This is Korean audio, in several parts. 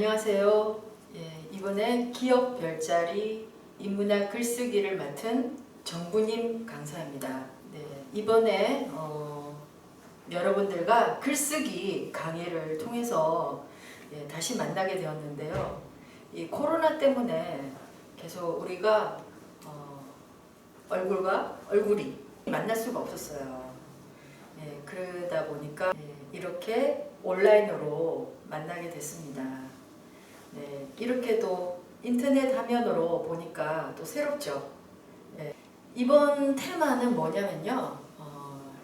안녕하세요. 이번에 기억 별자리 인문학 글쓰기를 맡은 정부님 강사입니다. 이번에 여러분들과 글쓰기 강의를 통해서 다시 만나게 되었는데요. 이 코로나 때문에 계속 우리가 얼굴과 얼굴이 만날 수가 없었어요. 그러다 보니까 이렇게 온라인으로 만나게 됐습니다. 이렇게도 인터넷 화면으로 보니까 또 새롭죠. 이번 테마는 뭐냐면요.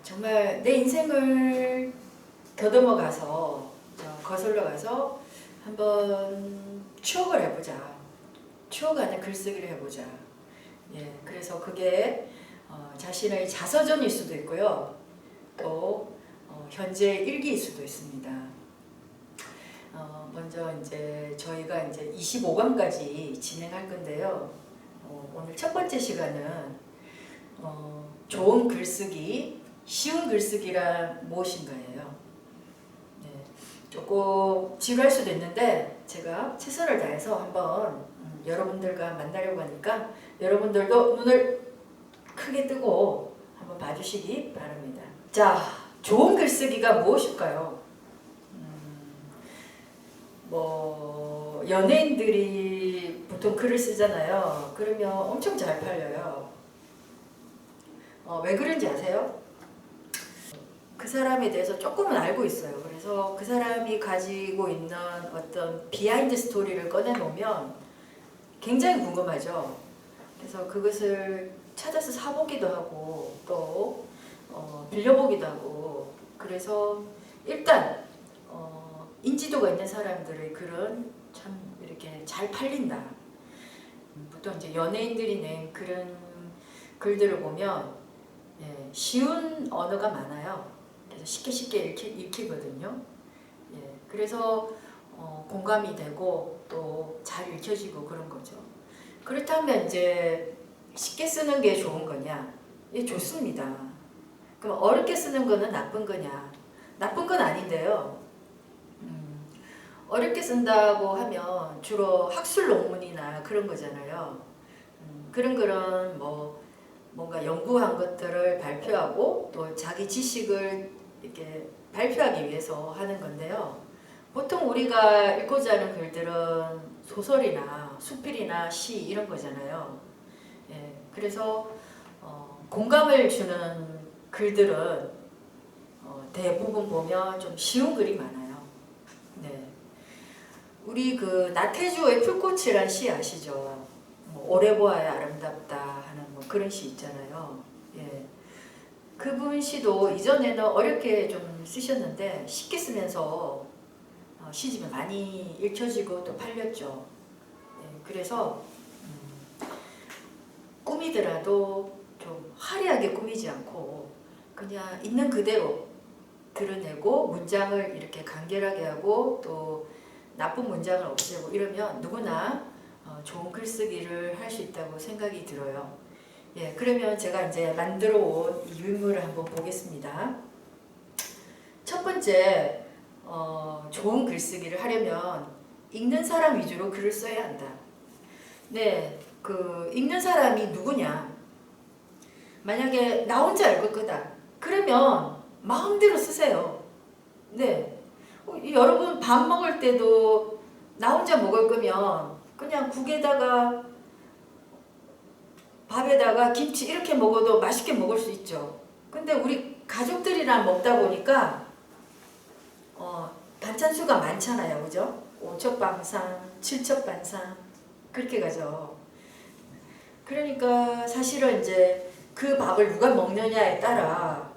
정말 내 인생을 더듬어 가서 거슬러 가서 한번 추억을 해보자. 추억하는 글쓰기를 해보자. 그래서 그게 자신의 자서전일 수도 있고요. 또 현재 일기일 수도 있습니다. 먼저 이제 저희가 이제 25강까지 진행할 건데요. 오늘 첫 번째 시간은 좋은 글쓰기, 쉬운 글쓰기란 무엇인가예요. 조금 지루할 수도 있는데 제가 최선을 다해서 한번 여러분들과 만나려고 하니까 여러분들도 눈을 크게 뜨고 한번 봐주시기 바랍니다. 자, 좋은 글쓰기가 무엇일까요? 연예인들이 보통 글을 쓰잖아요. 그러면 엄청 잘 팔려요. 왜 그런지 아세요? 그 사람에 대해서 조금은 알고 있어요. 그래서 그 사람이 가지고 있는 어떤 비하인드 스토리를 꺼내놓으면 굉장히 궁금하죠. 그래서 그것을 찾아서 사보기도 하고 또 빌려보기도 하고, 그래서 일단 인지도가 있는 사람들의 글은 참 이렇게 잘 팔린다. 보통 이제 연예인들이 낸 그런 글들을 보면 쉬운 언어가 많아요. 그래서 쉽게 읽히거든요. 그래서 공감이 되고 또 잘 읽혀지고 그런 거죠. 그렇다면 이제 쉽게 쓰는 게 좋은 거냐? 좋습니다. 그럼 어렵게 쓰는 거는 나쁜 거냐? 나쁜 건 아닌데요. 어렵게 쓴다고 하면 주로 학술 논문이나 그런 거잖아요. 그런 뭔가 연구한 것들을 발표하고 또 자기 지식을 이렇게 발표하기 위해서 하는 건데요. 보통 우리가 읽고자 하는 글들은 소설이나 수필이나 시 이런 거잖아요. 그래서 공감을 주는 글들은 대부분 보면 좀 쉬운 글이 많아요. 우리 그 나태주의 풀꽃이란 시 아시죠? 오래 보아야 아름답다 하는 그런 시 있잖아요. 그분 시도 이전에는 어렵게 좀 쓰셨는데 쉽게 쓰면서 시집이 많이 읽혀지고 또 팔렸죠. 그래서 꾸미더라도 좀 화려하게 꾸미지 않고 그냥 있는 그대로 드러내고 문장을 이렇게 간결하게 하고 또 나쁜 문장을 없애고 이러면 누구나 좋은 글쓰기를 할 수 있다고 생각이 들어요. 그러면 제가 이제 만들어 온 이 유인물을 한번 보겠습니다. 첫 번째, 좋은 글쓰기를 하려면 읽는 사람 위주로 글을 써야 한다. 그 읽는 사람이 누구냐? 만약에 나 혼자 읽을 거다. 그러면 마음대로 쓰세요. 여러분 밥 먹을 때도 나 혼자 먹을 거면 그냥 국에다가 밥에다가 김치 이렇게 먹어도 맛있게 먹을 수 있죠. 근데 우리 가족들이랑 먹다 보니까 반찬 수가 많잖아요. 그죠? 5첩방상, 7첩반상 그렇게 가죠. 그러니까 사실은 이제 그 밥을 누가 먹느냐에 따라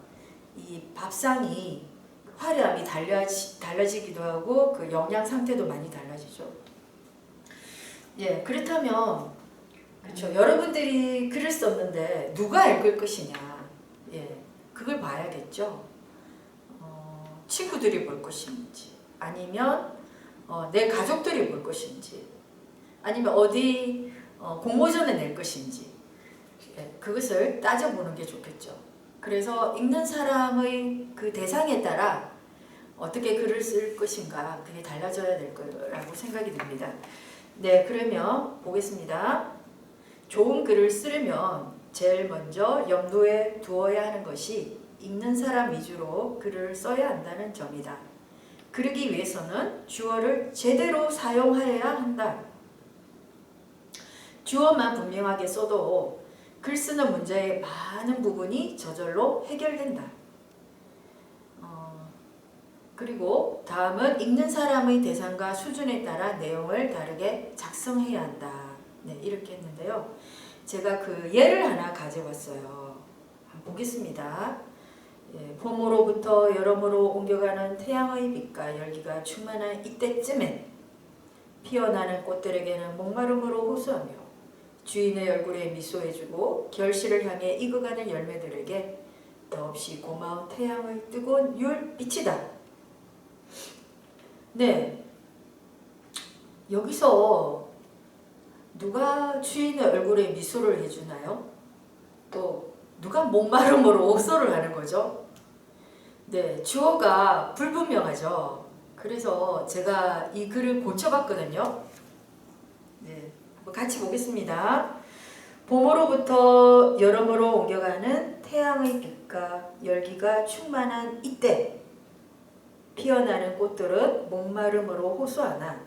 이 밥상이 화려함이 달라지기도 하고 그 영양 상태도 많이 달라지죠. 그렇다면 그렇죠. 여러분들이 글을 썼는데 누가 읽을 것이냐? 그걸 봐야겠죠. 친구들이 볼 것인지, 아니면 내 가족들이 볼 것인지, 아니면 어디 공모전에 낼 것인지, 그것을 따져보는 게 좋겠죠. 그래서 읽는 사람의 그 대상에 따라 어떻게 글을 쓸 것인가 그게 달라져야 될 거라고 생각이 듭니다. 네, 그러면 보겠습니다. 좋은 글을 쓰려면 제일 먼저 염두에 두어야 하는 것이 읽는 사람 위주로 글을 써야 한다는 점이다. 그러기 위해서는 주어를 제대로 사용하여야 한다. 주어만 분명하게 써도 글 쓰는 문제의 많은 부분이 저절로 해결된다. 그리고 다음은 읽는 사람의 대상과 수준에 따라 내용을 다르게 작성해야 한다. 네, 이렇게 했는데요. 제가 그 예를 하나 가져왔어요. 한번 보겠습니다. 예, 봄으로부터 여름으로 옮겨가는 태양의 빛과 열기가 충만한 이때쯤엔 피어나는 꽃들에게는 목마름으로 호소하며 주인의 얼굴에 미소해주고 결실을 향해 익어가는 열매들에게 더없이 고마운 태양의 뜨거운 율빛이다. 네, 여기서 누가 주인의 얼굴에 미소를 해주나요? 또 누가 목마름으로 호소를 하는 거죠? 네, 주어가 불분명하죠. 그래서 제가 이 글을 고쳐봤거든요. 네, 한번 같이 보겠습니다. 봄으로부터 여름으로 옮겨가는 태양의 빛과 열기가 충만한 이때 피어나는 꽃들은 목마름으로 호소하나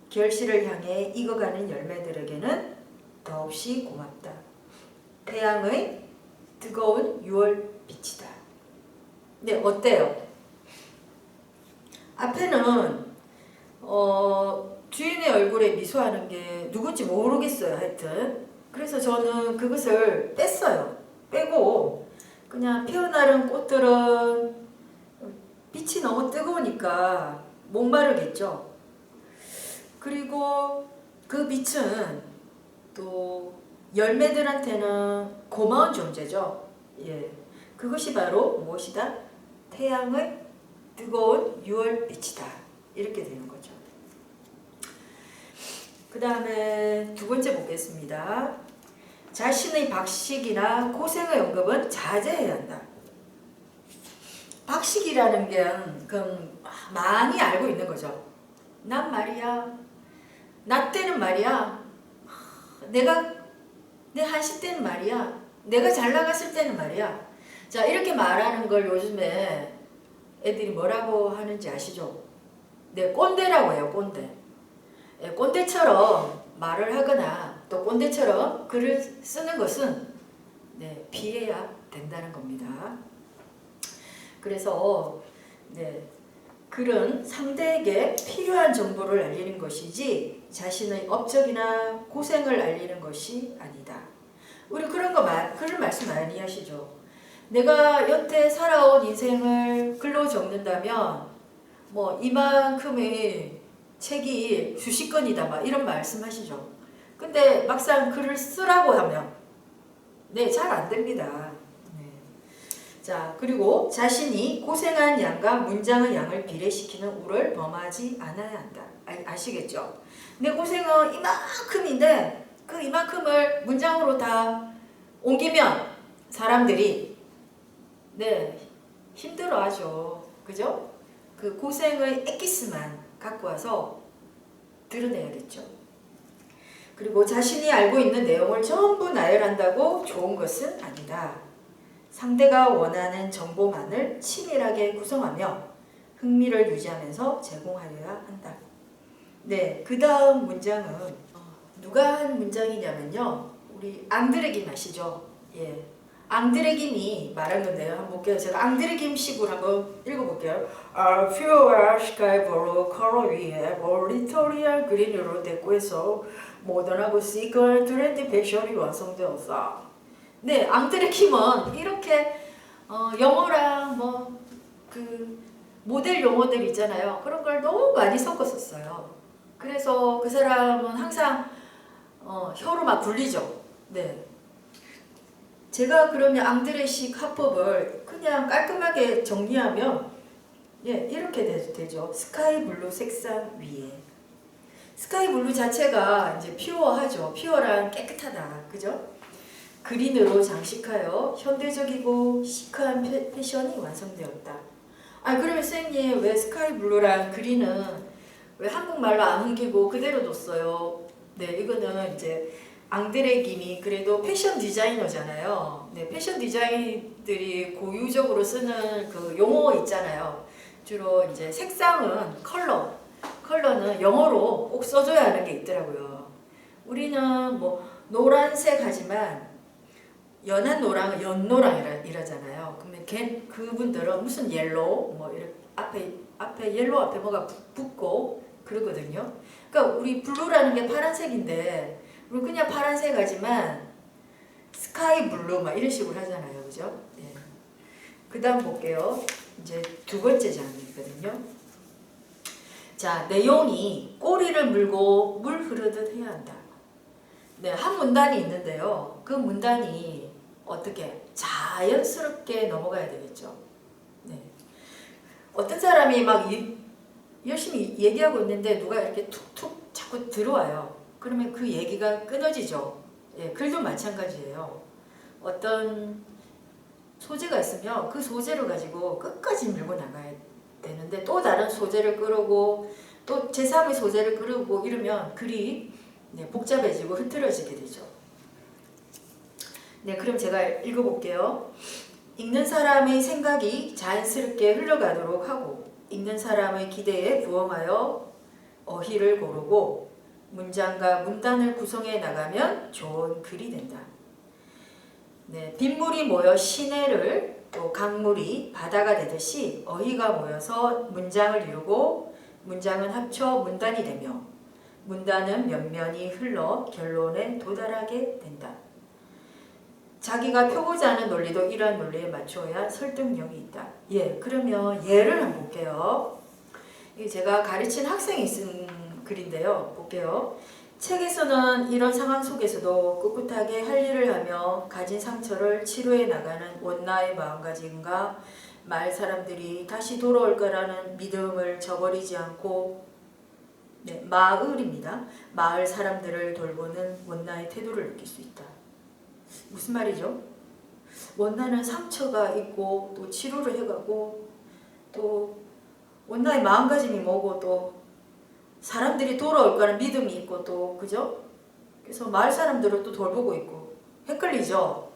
결실을 향해 익어가는 열매들에게는 더없이 고맙다. 태양의 뜨거운 6월 빛이다. 네, 어때요? 앞에는 주인의 얼굴에 미소하는 게 누군지 모르겠어요. 하여튼 그래서 저는 그것을 뺐어요. 빼고 그냥 피어나는 꽃들은 빛이 너무 뜨거우니까 목마르겠죠. 그리고 그 빛은 또 열매들한테는 고마운 존재죠. 예, 그것이 바로 무엇이다? 태양의 뜨거운 6월 빛이다. 이렇게 되는 거죠. 그 다음에 두 번째 보겠습니다. 자신의 박식이나 고생의 언급은 자제해야 한다. 박식이라는 게 많이 알고 있는 거죠. 난 말이야, 나 때는 말이야, 내 한시 때는 말이야, 내가 잘 나갔을 때는 말이야. 자, 이렇게 말하는 걸 요즘에 애들이 뭐라고 하는지 아시죠? 네, 꼰대라고 해요. 꼰대. 네, 꼰대처럼 말을 하거나 또 꼰대처럼 글을 쓰는 것은 네, 피해야 된다는 겁니다. 그래서 네, 글은 상대에게 필요한 정보를 알리는 것이지 자신의 업적이나 고생을 알리는 것이 아니다. 우리 그런 말씀 많이 하시죠. 내가 여태 살아온 인생을 글로 적는다면 뭐 이만큼의 책이 수십 권이다 막 이런 말씀하시죠. 근데 막상 글을 쓰라고 하면 네, 잘 안 됩니다. 네. 자, 그리고 자신이 고생한 양과 문장의 양을 비례시키는 우를 범하지 않아야 한다. 아시겠죠? 내 고생은 이만큼인데 그 이만큼을 문장으로 다 옮기면 사람들이 네, 힘들어하죠. 그죠? 그 고생의 엑기스만 갖고 와서 드러내야겠죠. 그리고 자신이 알고 있는 내용을 전부 나열한다고 좋은 것은 아니다. 상대가 원하는 정보만을 치밀하게 구성하며 흥미를 유지하면서 제공하여야 한다. 네, 그 다음 문장은 누가 한 문장이냐면요. 우리 앙드레김 아시죠? 예. 앙드레김이 말한 건데요. 한번 볼게요. 제가 앙드레김 식으로 한번 읽어볼게요. 퓨어와 스카이 블루 컬러 위에 몰리토리얼 그린으로 데코해서 모던하고 시크한 트렌디 패션이 완성되었어. 네, 앙드레김은 이렇게 영어랑 뭐 그 모델 용어들 있잖아요. 그런 걸 너무 많이 섞었었어요. 그래서 그 사람은 항상 혀로 막 굴리죠. 네. 제가 그러면 앙드레식 화법을 그냥 깔끔하게 정리하면 예, 이렇게 되죠. 스카이 블루 색상 위에. 스카이 블루 자체가 이제 퓨어하죠. 퓨어란 깨끗하다. 그죠? 그린으로 장식하여 현대적이고 시크한 패션이 완성되었다. 아 그러면 선생님 왜 스카이 블루랑 그린은 왜 한국말로 안 옮기고 그대로 뒀어요? 네, 이거는 이제 앙드레 김이 그래도 패션 디자이너잖아요. 네, 패션 디자인들이 고유적으로 쓰는 그 용어 있잖아요. 주로 이제 색상은 컬러는 영어로 꼭 써줘야 하는 게 있더라고요. 우리는 뭐 노란색 하지만 연한 노랑은 연노랑이라잖아요. 그러면 그분들은 무슨 옐로우 뭐 이렇게 앞에 옐로우 앞에 뭐가 붙고 그러거든요. 그러니까 우리 블루라는 게 파란색인데 우리 그냥 파란색 하지만 스카이 블루 막 이런 식으로 하잖아요. 그죠? 네. 그다음 볼게요. 이제 두 번째 장면이거든요. 자, 내용이 꼬리를 물고 물 흐르듯 해야 한다. 네, 한 문단이 있는데요. 그 문단이 어떻게 자연스럽게 넘어가야 되겠죠. 네. 어떤 사람이 막 열심히 얘기하고 있는데 누가 이렇게 툭툭 자꾸 들어와요. 그러면 그 얘기가 끊어지죠. 예, 글도 마찬가지예요. 어떤 소재가 있으면 그 소재를 가지고 끝까지 밀고 나가야 되는데 또 다른 소재를 끌고 또 제3의 소재를 끌고 이러면 글이 네, 복잡해지고 흐트러지게 되죠. 네, 그럼 제가 읽어볼게요. 읽는 사람의 생각이 자연스럽게 흘러가도록 하고 읽는 사람의 기대에 부응하여 어휘를 고르고 문장과 문단을 구성해 나가면 좋은 글이 된다. 네, 빗물이 모여 시내를 또 강물이 바다가 되듯이 어휘가 모여서 문장을 이루고 문장은 합쳐 문단이 되며 문단은 면면이 흘러 결론에 도달하게 된다. 자기가 펴고자 하는 논리도 이러한 논리에 맞춰야 설득력이 있다. 예, 그러면 예를 한번 볼게요. 이게 제가 가르친 학생이 쓴 글인데요. 볼게요. 책에서는 이런 상황 속에서도 꿋꿋하게 할 일을 하며 가진 상처를 치료해 나가는 원나의 마음가짐과 마을 사람들이 다시 돌아올 거라는 믿음을 저버리지 않고 네, 마을입니다. 마을 사람들을 돌보는 원나의 태도를 느낄 수 있다. 무슨 말이죠? 원나는 상처가 있고 또 치료를 해가고 또 원나의 마음가짐이 뭐고 또 사람들이 돌아올 거라는 믿음이 있고 또 그죠? 그래서 마을 사람들을 또 돌보고 있고 헷갈리죠?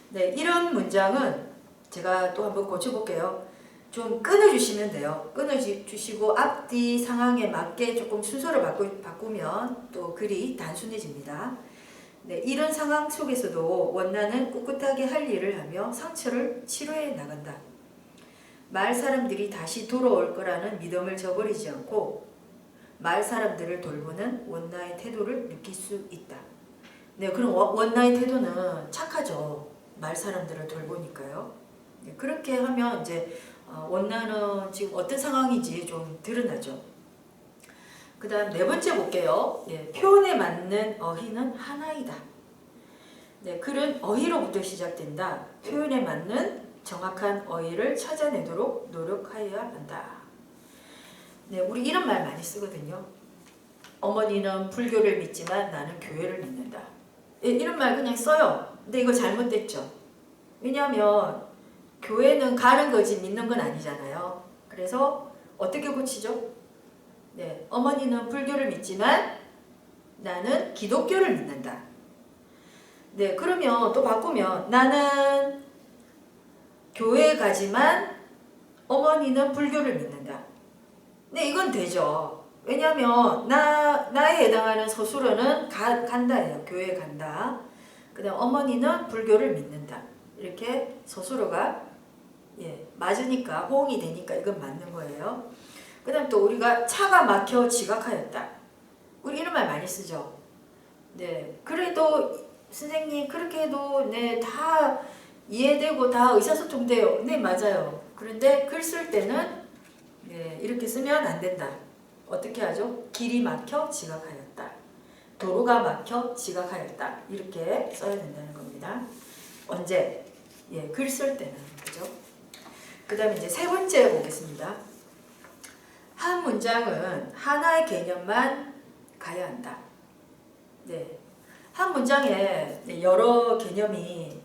네, 이런 문장은 제가 또 한번 고쳐볼게요. 좀 끊어주시면 돼요. 끊어주시고 앞뒤 상황에 맞게 조금 순서를 바꾸면 또 글이 단순해집니다. 네, 이런 상황 속에서도 원나는 꿋꿋하게 할 일을 하며 상처를 치료해 나간다. 마을 사람들이 다시 돌아올 거라는 믿음을 저버리지 않고 마을 사람들을 돌보는 원나의 태도를 느낄 수 있다. 네, 그럼 원나의 태도는 착하죠. 마을 사람들을 돌보니까요. 네, 그렇게 하면 이제 원나는 지금 어떤 상황인지 좀 드러나죠. 그 다음 네 번째 볼게요. 네, 표현에 맞는 어휘는 하나이다. 네, 글은 어휘로부터 시작된다. 표현에 맞는 정확한 어휘를 찾아내도록 노력하여야 한다. 네, 우리 이런 말 많이 쓰거든요. 어머니는 불교를 믿지만 나는 교회를 믿는다. 네, 이런 말 그냥 써요. 근데 이거 잘못됐죠. 왜냐하면 교회는 가는 거지 믿는 건 아니잖아요. 그래서 어떻게 고치죠? 네, 어머니는 불교를 믿지만 나는 기독교를 믿는다. 네, 그러면 또 바꾸면 나는 교회 가지만 어머니는 불교를 믿는다. 네, 이건 되죠. 왜냐하면 나에 해당하는 서술어는 간다예요. 교회 간다. 그 다음 어머니는 불교를 믿는다. 이렇게 서술어가 예, 맞으니까 호응이 되니까 이건 맞는 거예요. 그 다음 또 우리가 차가 막혀 지각하였다. 우리 이런 말 많이 쓰죠. 네, 그래도 선생님 그렇게 해도 네, 다 이해되고 다 의사소통돼요. 네, 맞아요. 그런데 글 쓸 때는 네, 이렇게 쓰면 안 된다. 어떻게 하죠? 길이 막혀 지각하였다. 도로가 막혀 지각하였다. 이렇게 써야 된다는 겁니다. 언제? 예, 글 쓸 때는. 그죠? 그 다음에 이제 세 번째 보겠습니다. 한 문장은 하나의 개념만 가야 한다. 네. 한 문장에 여러 개념이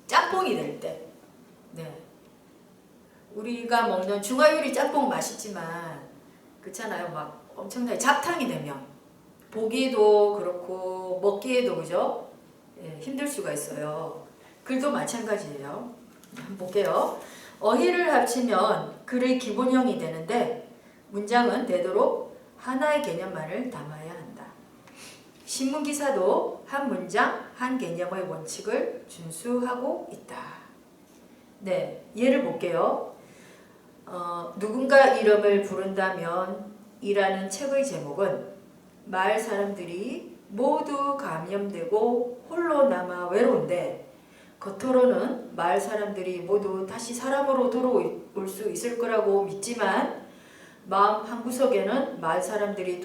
짬뽕이 될 때, 네. 우리가 먹는 중화요리 짬뽕 맛있지만 그렇잖아요. 막 엄청나게 잡탕이 되면 보기에도 그렇고 먹기에도 그죠? 예, 힘들 수가 있어요. 글도 마찬가지예요. 한번 볼게요. 어휘를 합치면 글의 기본형이 되는데 문장은 되도록 하나의 개념만을 담아야 한다. 신문기사도 한 문장, 한 개념의 원칙을 준수하고 있다. 네, 예를 볼게요. 누군가 이름을 부른다면 이라는 책의 제목은 마을 사람들이 모두 감염되고 홀로 남아 외로운데 겉으로는 마을 사람들이 모두 다시 사람으로 돌아올 수 있을 거라고 믿지만 마음 한구석에는 마을 사람들이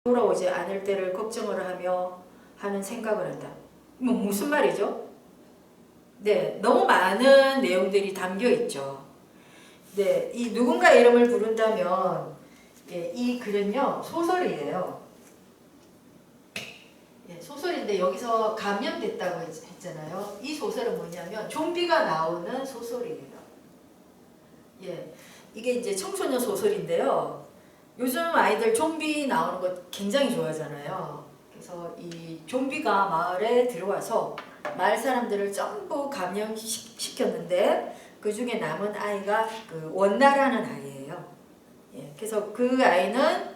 돌아오지 않을 때를 걱정을 하며 하는 생각을 한다. 뭐 무슨 말이죠? 네, 너무 많은 내용들이 담겨 있죠. 네, 이 누군가 이름을 부른다면 예, 이 글은요 소설이에요. 예, 소설인데 여기서 감염됐다고 했잖아요. 이 소설은 뭐냐면 좀비가 나오는 소설이에요. 예, 이게 이제 청소년 소설인데요. 요즘 아이들 좀비 나오는 거 굉장히 좋아하잖아요. 그래서 이 좀비가 마을에 들어와서 마을 사람들을 전부 감염시켰는데 그 중에 남은 아이가 그 원나라는 아이예요. 예, 그래서 그 아이는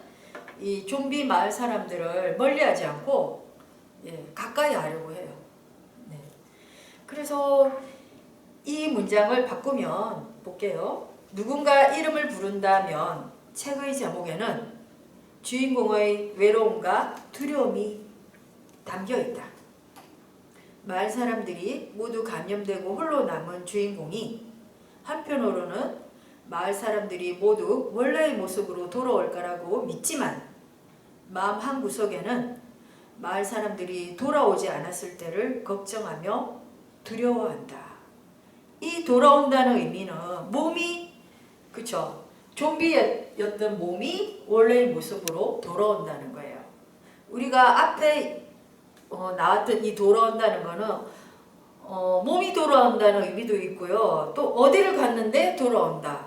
이 좀비 마을 사람들을 멀리하지 않고 예, 가까이 하려고 해요. 네. 그래서 이 문장을 바꾸면 볼게요. 누군가 이름을 부른다면 책의 제목에는 주인공의 외로움과 두려움이 담겨 있다. 마을 사람들이 모두 감염되고 홀로 남은 주인공이 한편으로는 마을 사람들이 모두 원래의 모습으로 돌아올 거라고 믿지만 마음 한구석에는 마을 사람들이 돌아오지 않았을 때를 걱정하며 두려워한다. 이 돌아온다는 의미는 몸이 그쵸? 좀비였던 몸이 원래의 모습으로 돌아온다는 거예요. 우리가 앞에 나왔던 이 돌아온다는 거는 몸이 돌아온다는 의미도 있고요. 또 어디를 갔는데 돌아온다.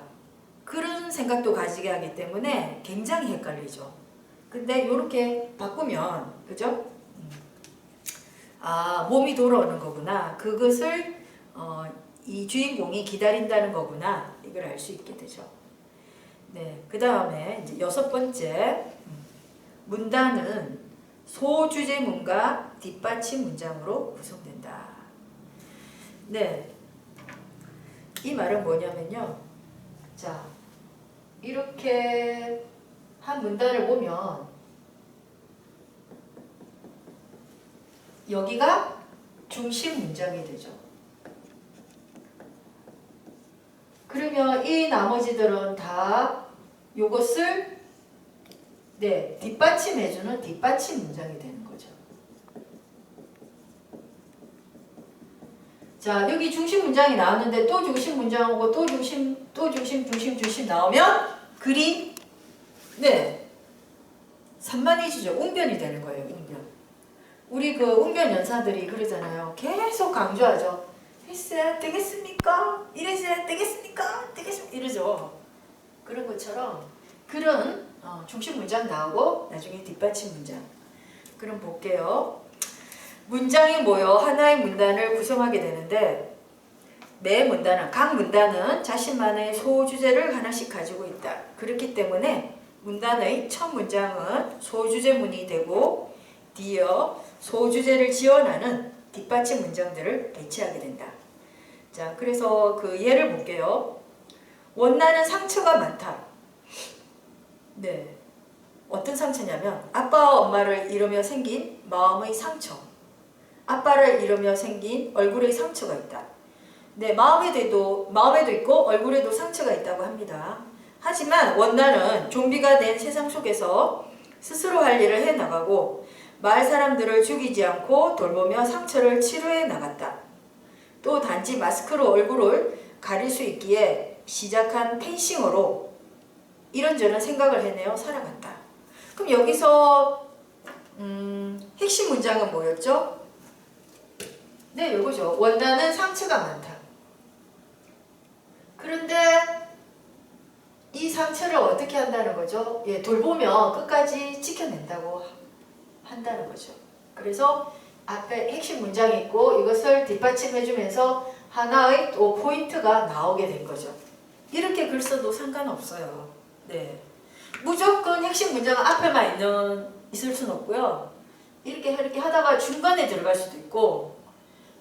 그런 생각도 가지게 하기 때문에 굉장히 헷갈리죠. 근데 이렇게 바꾸면 그죠? 아, 몸이 돌아오는 거구나. 그것을 이 주인공이 기다린다는 거구나. 이걸 알 수 있게 되죠. 네, 그 다음에 이제 6번째 문단은 소주제문과 뒷받침 문장으로 구성된다. 네, 이 말은 뭐냐면요. 자, 이렇게 한 문단을 보면 여기가 중심 문장이 되죠. 그러면 이 나머지들은 다 요것을 네, 뒷받침해주는 뒷받침 문장이 되는 거죠. 자, 여기 중심 문장이 나왔는데 또 중심 문장 오고 또 중심 나오면 글이 네, 산만해지죠. 웅변이 되는 거예요. 웅변. 우리 그 웅변 연사들이 그러잖아요. 계속 강조하죠. 했어야 되겠습니까? 이랬어야 되겠습니까? 되겠습니까? 이러죠. 그런 것처럼 그런 중심 문장 나오고 나중에 뒷받침 문장. 그럼 볼게요. 문장이 모여 하나의 문단을 구성하게 되는데 각 문단은 자신만의 소주제를 하나씩 가지고 있다. 그렇기 때문에 문단의 첫 문장은 소주제문이 되고 뒤이어 소주제를 지원하는 뒷받침 문장들을 배치하게 된다. 자, 그래서 그 예를 볼게요. 원나는 상처가 많다. 네, 어떤 상처냐면 아빠와 엄마를 잃으며 생긴 마음의 상처. 아빠를 잃으며 생긴 얼굴의 상처가 있다. 네, 마음에도 있고 얼굴에도 상처가 있다고 합니다. 하지만 원나는 좀비가 된 세상 속에서 스스로 할 일을 해나가고 마을 사람들을 죽이지 않고 돌보며 상처를 치료해 나갔다. 또 단지 마스크로 얼굴을 가릴 수 있기에 시작한 펜싱으로 이런저런 생각을 해내어 살아갔다. 그럼 여기서 핵심 문장은 뭐였죠? 네, 이거죠. 원나는 상처가 많다. 그런데 이 상처를 어떻게 한다는 거죠? 예, 돌보면 끝까지 지켜낸다고 한다는 거죠. 그래서 앞에 핵심 문장이 있고 이것을 뒷받침해주면서 하나의 또 포인트가 나오게 된 거죠. 이렇게 글 써도 상관없어요. 네, 무조건 핵심 문장은 앞에만 있을 수는 없고요. 이렇게 하다가 중간에 들어갈 수도 있고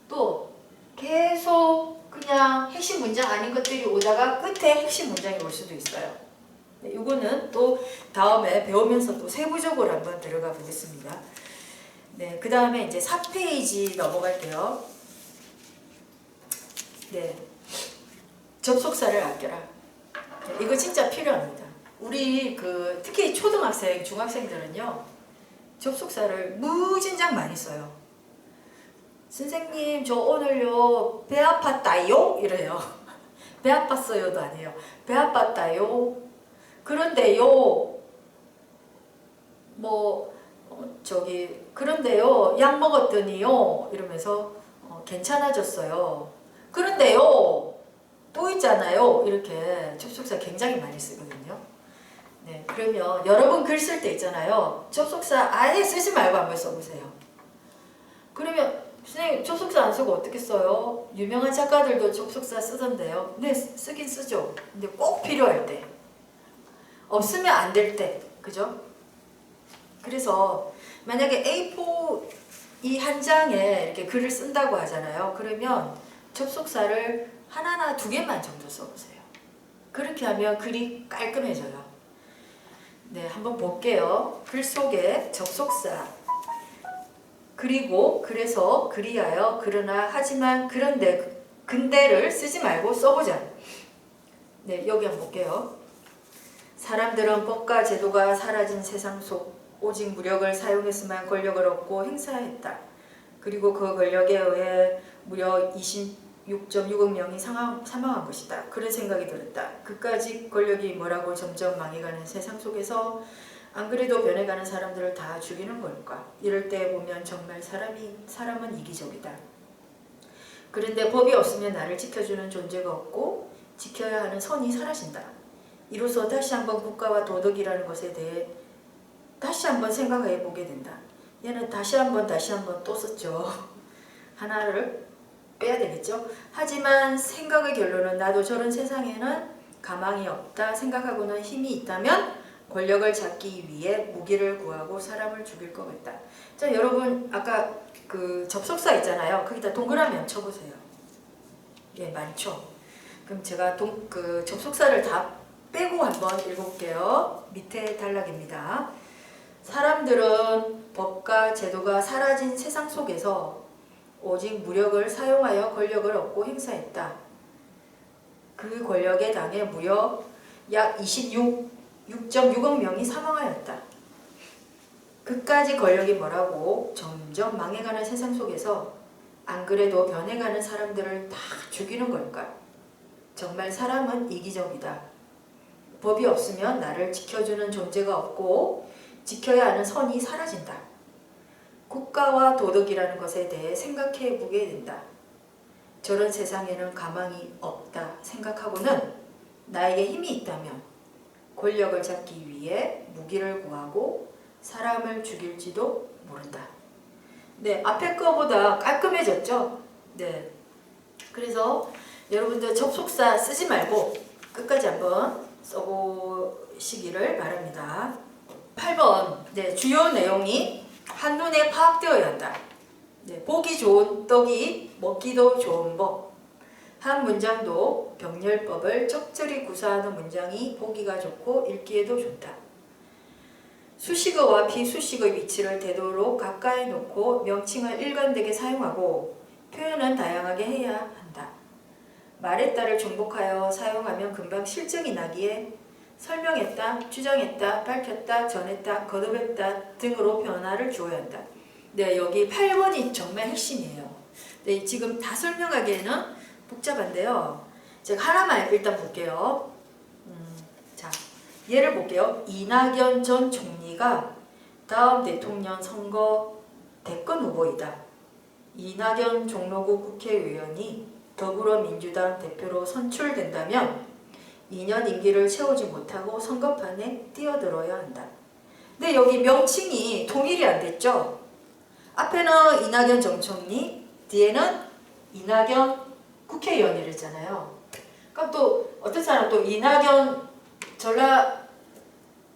또 계속 그냥 핵심 문장 아닌 것들이 오다가 끝에 핵심 문장이 올 수도 있어요. 네, 이거는 또 다음에 배우면서 또 세부적으로 한번 들어가 보겠습니다. 네, 그 다음에 이제 4페이지 넘어갈게요. 네, 접속사를 아껴라. 네, 이거 진짜 필요합니다. 우리 특히 초등학생, 중학생들은요, 접속사를 무진장 많이 써요. 선생님, 저 오늘요 배 아팠다요? 이래요. 배 아팠어요도 아니에요. 배 아팠다요. 그런데요, 그런데요, 약 먹었더니요, 이러면서 괜찮아졌어요. 그런데요, 또 있잖아요. 이렇게 접속사 굉장히 많이 쓰거든요. 네, 그러면 여러분 글 쓸 때 있잖아요. 접속사 아예 쓰지 말고 한번 써보세요. 그러면 선생님 접속사 안 쓰고 어떻게 써요? 유명한 작가들도 접속사 쓰던데요. 네, 쓰긴 쓰죠. 근데 꼭 필요할 때. 없으면 안 될 때. 그죠? 그래서 만약에 A4 이 한 장에 이렇게 글을 쓴다고 하잖아요. 그러면 접속사를 하나나 두 개만 정도 써보세요. 그렇게 하면 글이 깔끔해져요. 네, 한번 볼게요. 글 속에 접속사. 그리고 그래서 그리하여 그러나 하지만 그런데 근데를 쓰지 말고 써보자. 네, 여기 한번 볼게요. 사람들은 법과 제도가 사라진 세상 속 오직 무력을 사용했으면 권력을 얻고 행사했다. 그리고 그 권력에 의해 무려 26.6억 명이 사망한 것이다. 그런 생각이 들었다. 그까짓 권력이 뭐라고 점점 망해가는 세상 속에서 안 그래도 변해가는 사람들을 다 죽이는 걸까? 이럴 때 보면 정말 사람은 이기적이다. 그런데 법이 없으면 나를 지켜주는 존재가 없고 지켜야 하는 선이 사라진다. 이로써 다시 한번 국가와 도덕이라는 것에 대해 다시 한번 생각해 보게 된다. 얘는 다시 한번 또 썼죠. 하나를 빼야 되겠죠. 하지만 생각의 결론은 나도 저런 세상에는 가망이 없다 생각하고는 힘이 있다면 권력을 잡기 위해 무기를 구하고 사람을 죽일 것 같다. 자, 여러분 아까 그 접속사 있잖아요. 거기다 동그라미 한번 쳐보세요. 예, 많죠. 그럼 제가 접속사를 다 빼고 한번 읽어볼게요. 밑에 단락입니다. 사람들은 법과 제도가 사라진 세상 속에서 오직 무력을 사용하여 권력을 얻고 행사했다. 그 권력에 당해 무려 약 26.6억 명이 사망하였다. 그까지 권력이 뭐라고 점점 망해가는 세상 속에서 안 그래도 변해가는 사람들을 다 죽이는 걸까? 정말 사람은 이기적이다. 법이 없으면 나를 지켜주는 존재가 없고 지켜야 하는 선이 사라진다. 국가와 도덕이라는 것에 대해 생각해 보게 된다. 저런 세상에는 가망이 없다 생각하고는 나에게 힘이 있다면 권력을 잡기 위해 무기를 구하고 사람을 죽일지도 모른다. 네, 앞에 거보다 깔끔해졌죠? 네. 그래서 여러분들 접속사 쓰지 말고 끝까지 한번 써보시기를 바랍니다. 8번. 네, 주요 내용이 한눈에 파악되어야 한다. 네, 보기 좋은 떡이 먹기도 좋은 법. 한 문장도 병렬법을 적절히 구사하는 문장이 보기가 좋고 읽기에도 좋다. 수식어와 비수식어의 위치를 되도록 가까이 놓고 명칭을 일관되게 사용하고 표현은 다양하게 해야 한다. 말했다를 중복하여 사용하면 금방 실증이 나기에 설명했다, 주장했다, 밝혔다, 전했다, 거듭했다 등으로 변화를 주어야 한다. 네, 여기 8번이 정말 핵심이에요. 네, 지금 다 설명하기에는 복잡한데요. 제가 하나만 일단 볼게요. 자, 예를 볼게요. 이낙연 전 총리가 다음 대통령 선거 대권 후보이다. 이낙연 종로구 국회의원이 더불어민주당 대표로 선출된다면 2년 임기를 채우지 못하고 선거판에 뛰어들어야 한다. 근데 여기 명칭이 통일이 안 됐죠? 앞에는 이낙연 전 총리, 뒤에는 이낙연 국회의원이랬잖아요. 그럼 또 어떤 사람 또 이낙연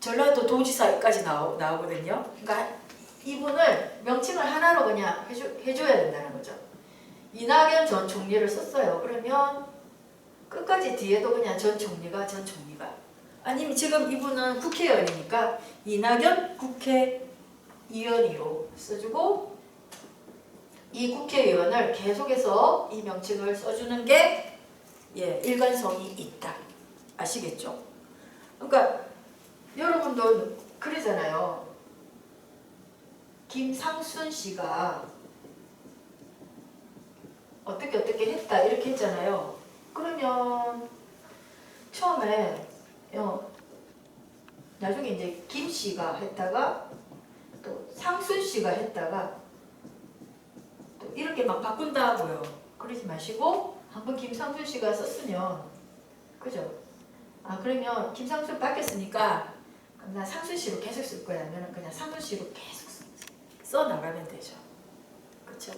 전라도 도지사까지 나오거든요. 그러니까 이분을 명칭을 하나로 그냥 해줘야 된다는 거죠. 이낙연 전 총리를 썼어요. 그러면 끝까지 뒤에도 그냥 전 총리가 아니면 지금 이분은 국회의원이니까 이낙연 국회의원으로 써주고 이 국회의원을 계속해서 이 명칭을 써주는 게 일관성이 있다. 아시겠죠? 그러니까 여러분도 그러잖아요. 김상순 씨가 어떻게 했다 이렇게 했잖아요. 그러면 처음에 나중에 이제 김 씨가 했다가 또 상순 씨가 했다가 또 이렇게 막 바꾼다고요. 그러지 마시고 한번 김상순 씨가 썼으면 그죠? 그러면 김상순 바뀌었으니까 그럼 나 상순 씨로 계속 쓸 거야. 하면 그냥 상순 씨로 계속 써 나가면 되죠. 그렇죠?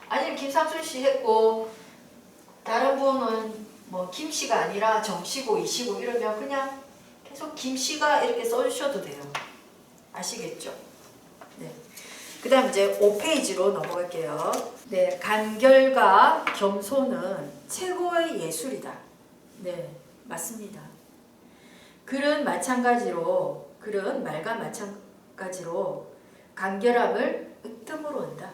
아니면 김상순 씨 했고 다른 분은 뭐 김 씨가 아니라 정 씨고 이 씨고 이러면 그냥 계속 김 씨가 이렇게 써주셔도 돼요. 아시겠죠? 네. 그다음 이제 5페이지로 넘어갈게요. 네, 간결과 겸손은 최고의 예술이다. 네, 맞습니다. 글은 말과 마찬가지로 간결함을 으뜸으로 온다.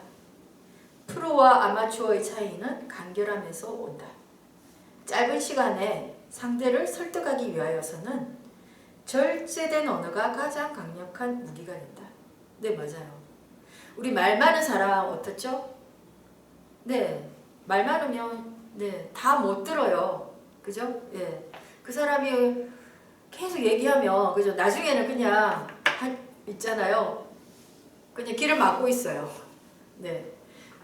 프로와 아마추어의 차이는 간결함에서 온다. 짧은 시간에 상대를 설득하기 위하여서는 절제된 언어가 가장 강력한 무기가 된다. 네, 맞아요. 우리 말 많은 사람 어떻죠? 네, 말 많으면 다 못 들어요. 그죠? 그 사람이 계속 얘기하면 그죠? 나중에는 그냥 있잖아요. 그냥 길을 막고 있어요. 네.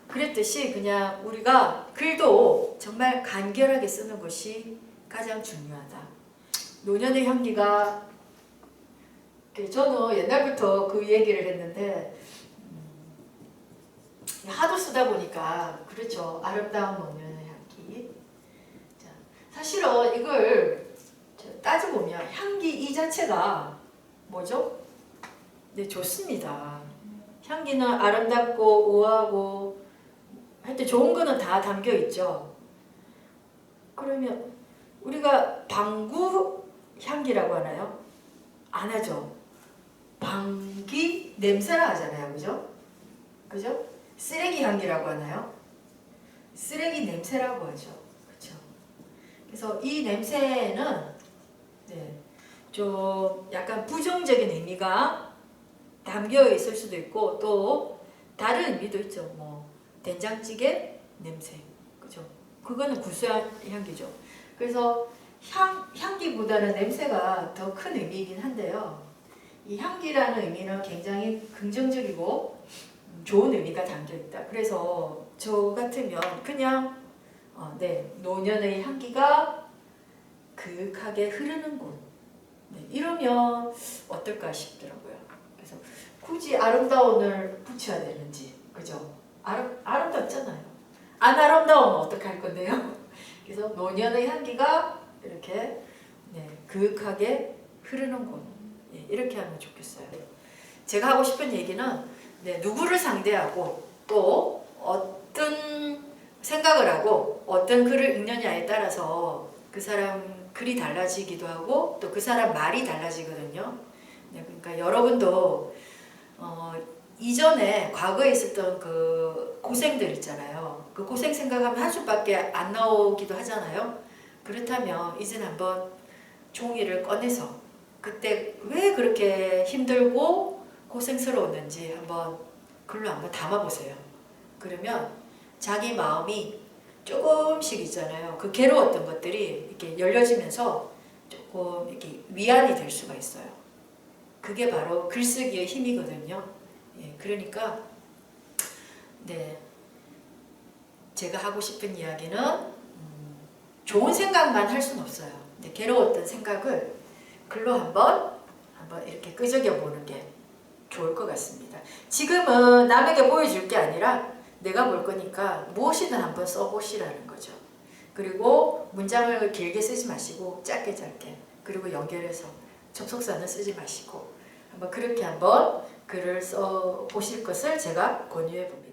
그랬듯이 그냥 우리가 글도 정말 간결하게 쓰는 것이 가장 중요하다. 노년의 향기가 저는 옛날부터 그 얘기를 했는데 하도 쓰다 보니까 그렇죠. 아름다운 노년의 향기. 자, 사실은 이걸 따져보면 향기 이 자체가 뭐죠? 네, 좋습니다. 향기는 아름답고 우아하고 하여튼 좋은 거는 다 담겨 있죠. 그러면 우리가 방구 향기라고 하나요? 안 하죠. 방귀 냄새라 하잖아요. 그죠? 그죠? 쓰레기 향기라고 하나요? 쓰레기 냄새라고 하죠. 그렇죠? 그래서 이 냄새는 좀 약간 부정적인 의미가 담겨 있을 수도 있고 또 다른 의미도 있죠. 뭐 된장찌개 냄새, 그죠? 그거는 구수한 향기죠. 그래서 향기보다는 냄새가 더 큰 의미이긴 한데요. 이 향기라는 의미는 굉장히 긍정적이고 좋은 의미가 담겨 있다. 그래서 저 같으면 그냥 노년의 향기가 그윽하게 흐르는 곳. 이러면 어떨까 싶더라고요. 그래서 굳이 아름다움을 붙여야 되는지, 그죠? 아름답잖아요. 안 아름다우면 어떡할 건데요? 그래서 노년의 향기가 이렇게 그윽하게 흐르는 곳. 이렇게 하면 좋겠어요. 제가 하고 싶은 얘기는 누구를 상대하고 또 어떤 생각을 하고 어떤 글을 읽느냐에 따라서 그 사람 글이 달라지기도 하고 또 그 사람 말이 달라지거든요. 그러니까 여러분도 이전에 과거에 있었던 그 고생들 있잖아요. 그 고생 생각하면 한숨밖에 안 나오기도 하잖아요. 그렇다면 이제는 한번 종이를 꺼내서 그때 왜 그렇게 힘들고 고생스러웠는지 한번 글로 한번 담아보세요. 그러면 자기 마음이 조금씩 있잖아요. 그 괴로웠던 것들이 이렇게 열려지면서 조금 이렇게 위안이 될 수가 있어요. 그게 바로 글쓰기의 힘이거든요. 그러니까 제가 하고 싶은 이야기는 좋은 생각만 할 수는 없어요. 이제 괴로웠던 생각을 글로 한번 이렇게 끄적여 보는 게 좋을 것 같습니다. 지금은 남에게 보여줄 게 아니라 내가 볼 거니까 무엇이든 한번 써보시라는 거죠. 그리고 문장을 길게 쓰지 마시고 짧게 그리고 연결해서 접속사는 쓰지 마시고 한번 그렇게 한번 글을 써 보실 것을 제가 권유해 봅니다.